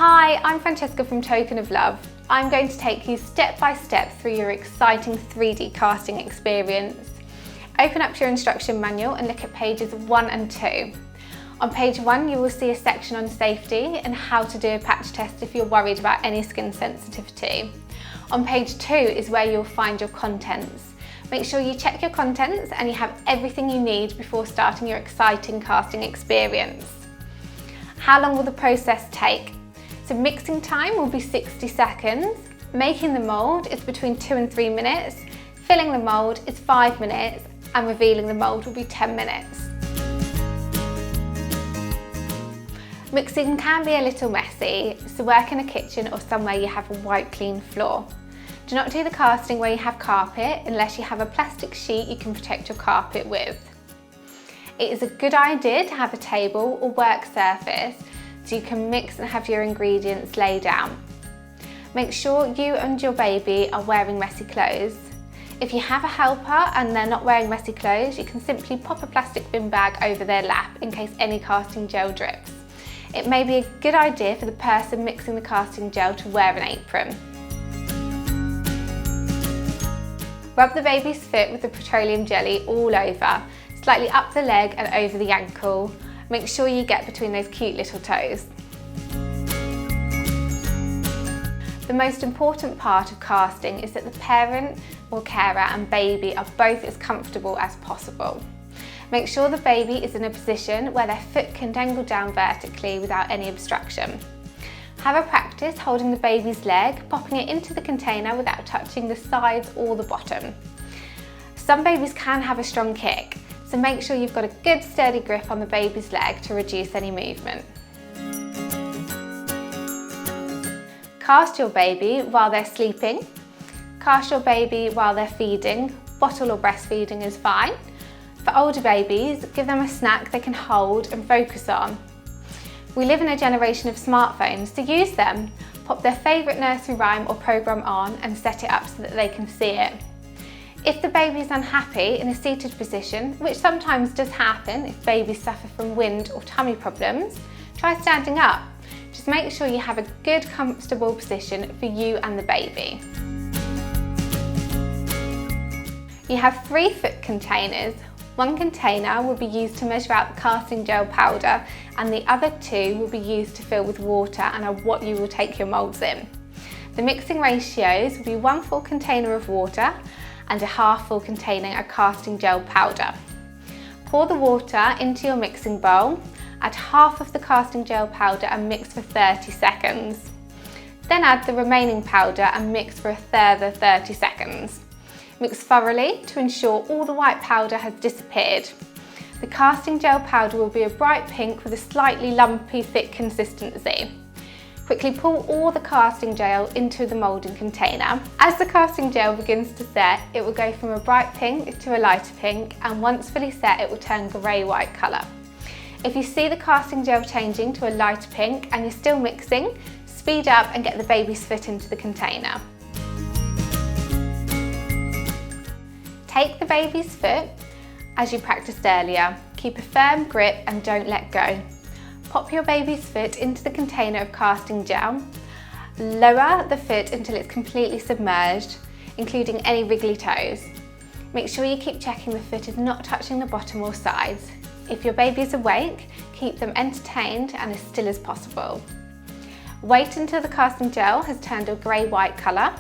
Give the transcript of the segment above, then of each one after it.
Hi, I'm Francesca from Token of Love. I'm going to take you step by step through your exciting 3D casting experience. Open up your instruction manual and look at pages 1 and 2. On page 1 you will see a section on safety and how to do a patch test if you're worried about any skin sensitivity. On page 2 is where you'll find your contents. Make sure you check your contents and you have everything you need before starting your exciting casting experience. How long will the process take? So mixing time will be 60 seconds, making the mould is between 2 and 3 minutes, filling the mould is 5 minutes, and revealing the mould will be 10 minutes. Mixing can be a little messy, so work in a kitchen or somewhere you have a white clean floor. Do not do the casting where you have carpet unless you have a plastic sheet you can protect your carpet with. It is a good idea to have a table or work surface so you can mix and have your ingredients laid out. Make sure you and your baby are wearing messy clothes. If you have a helper and they're not wearing messy clothes, you can simply pop a plastic bin bag over their lap in case any casting gel drips. It may be a good idea for the person mixing the casting gel to wear an apron. Rub the baby's foot with the petroleum jelly all over, slightly up the leg and over the ankle. Make sure you get between those cute little toes. The most important part of casting is that the parent or carer and baby are both as comfortable as possible. Make sure the baby is in a position where their foot can dangle down vertically without any obstruction. Have a practice holding the baby's leg, popping it into the container without touching the sides or the bottom. Some babies can have a strong kick, so make sure you've got a good sturdy grip on the baby's leg to reduce any movement. Cast your baby while they're sleeping. Cast your baby while they're feeding. Bottle or breastfeeding is fine. For older babies, give them a snack they can hold and focus on. We live in a generation of smartphones, so use them. Pop their favourite nursery rhyme or programme on and set it up so that they can see it. If the baby is unhappy in a seated position, which sometimes does happen if babies suffer from wind or tummy problems, try standing up. Just make sure you have a good, comfortable position for you and the baby. You have 3 foot containers. One container will be used to measure out the casting gel powder and the other 2 will be used to fill with water and are what you will take your moulds in. The mixing ratios will be 1 full container of water and a half full containing a casting gel powder. Pour the water into your mixing bowl, add half of the casting gel powder and mix for 30 seconds. Then add the remaining powder and mix for a further 30 seconds. Mix thoroughly to ensure all the white powder has disappeared. The casting gel powder will be a bright pink with a slightly lumpy, thick consistency. Quickly pour all the casting gel into the moulding container. As the casting gel begins to set, it will go from a bright pink to a lighter pink, and once fully set it will turn grey-white colour. If you see the casting gel changing to a lighter pink and you're still mixing, speed up and get the baby's foot into the container. Take the baby's foot as you practiced earlier. Keep a firm grip and don't let go. Pop your baby's foot into the container of casting gel. Lower the foot until it's completely submerged, including any wriggly toes. Make sure you keep checking the foot is not touching the bottom or sides. If your baby is awake, keep them entertained and as still as possible. Wait until the casting gel has turned a grey-white colour.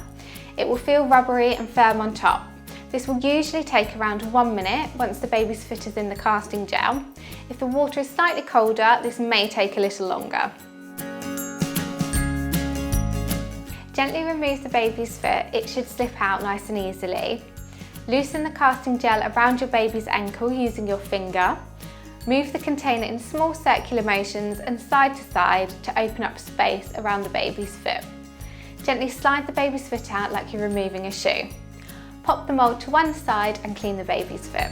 It will feel rubbery and firm on top. This will usually take around 1 minute once the baby's foot is in the casting gel. If the water is slightly colder, this may take a little longer. Gently remove the baby's foot, it should slip out nice and easily. Loosen the casting gel around your baby's ankle using your finger. Move the container in small circular motions and side to side to open up space around the baby's foot. Gently slide the baby's foot out like you're removing a shoe. Pop the mould to one side and clean the baby's foot.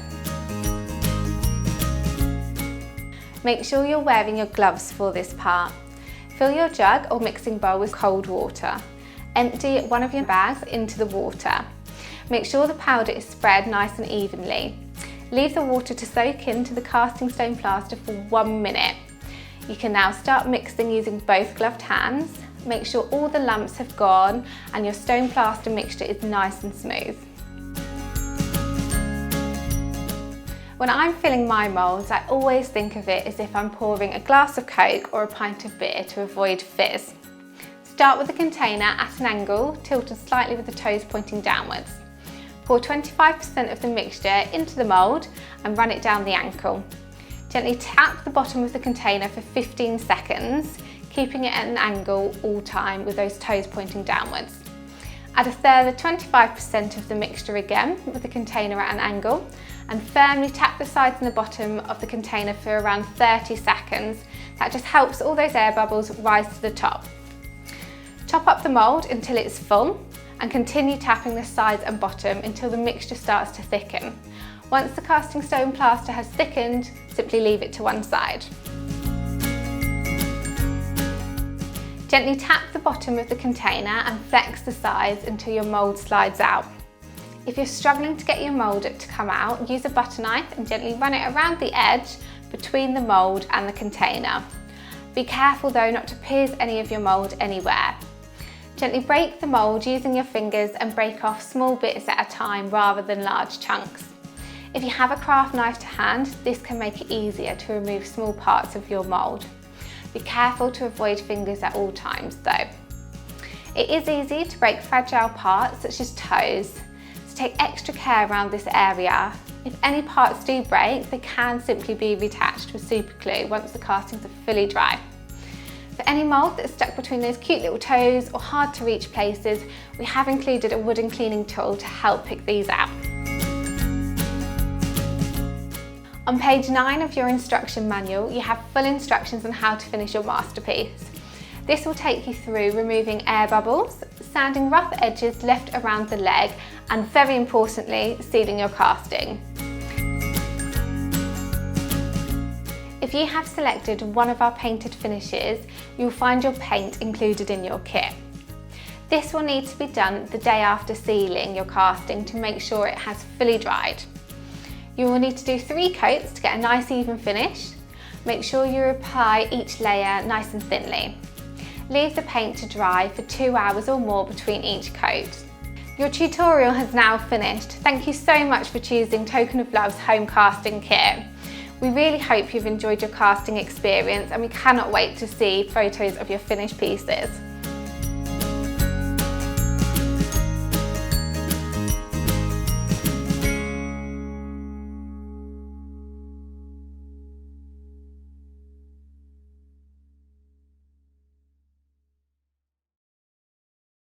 Make sure you're wearing your gloves for this part. Fill your jug or mixing bowl with cold water. Empty one of your bags into the water. Make sure the powder is spread nice and evenly. Leave the water to soak into the casting stone plaster for 1 minute. You can now start mixing using both gloved hands. Make sure all the lumps have gone and your stone plaster mixture is nice and smooth. When I'm filling my moulds, I always think of it as if I'm pouring a glass of Coke or a pint of beer to avoid fizz. Start with the container at an angle, tilted slightly with the toes pointing downwards. Pour 25% of the mixture into the mould and run it down the ankle. Gently tap the bottom of the container for 15 seconds, keeping it at an angle all time with those toes pointing downwards. Add a further 25% of the mixture again with the container at an angle and firmly tap the sides and the bottom of the container for around 30 seconds. That just helps all those air bubbles rise to the top. Top up the mould until it's full and continue tapping the sides and bottom until the mixture starts to thicken. Once the casting stone plaster has thickened, simply leave it to one side. Gently tap the bottom of the container and flex the sides until your mould slides out. If you're struggling to get your mould to come out, use a butter knife and gently run it around the edge between the mould and the container. Be careful though not to pierce any of your mould anywhere. Gently break the mould using your fingers and break off small bits at a time rather than large chunks. If you have a craft knife to hand, this can make it easier to remove small parts of your mould. Be careful to avoid fingers at all times though. It is easy to break fragile parts such as toes, so take extra care around this area. If any parts do break, they can simply be reattached with super glue once the castings are fully dry. For any mould that's stuck between those cute little toes or hard to reach places, we have included a wooden cleaning tool to help pick these out. On page 9 of your instruction manual, you have full instructions on how to finish your masterpiece. This will take you through removing air bubbles, sanding rough edges left around the leg, and very importantly, sealing your casting. If you have selected one of our painted finishes, you'll find your paint included in your kit. This will need to be done the day after sealing your casting to make sure it has fully dried. You will need to do 3 coats to get a nice even finish. Make sure you apply each layer nice and thinly. Leave the paint to dry for 2 hours or more between each coat. Your tutorial has now finished. Thank you so much for choosing Token of Love's home casting kit. We really hope you've enjoyed your casting experience and we cannot wait to see photos of your finished pieces.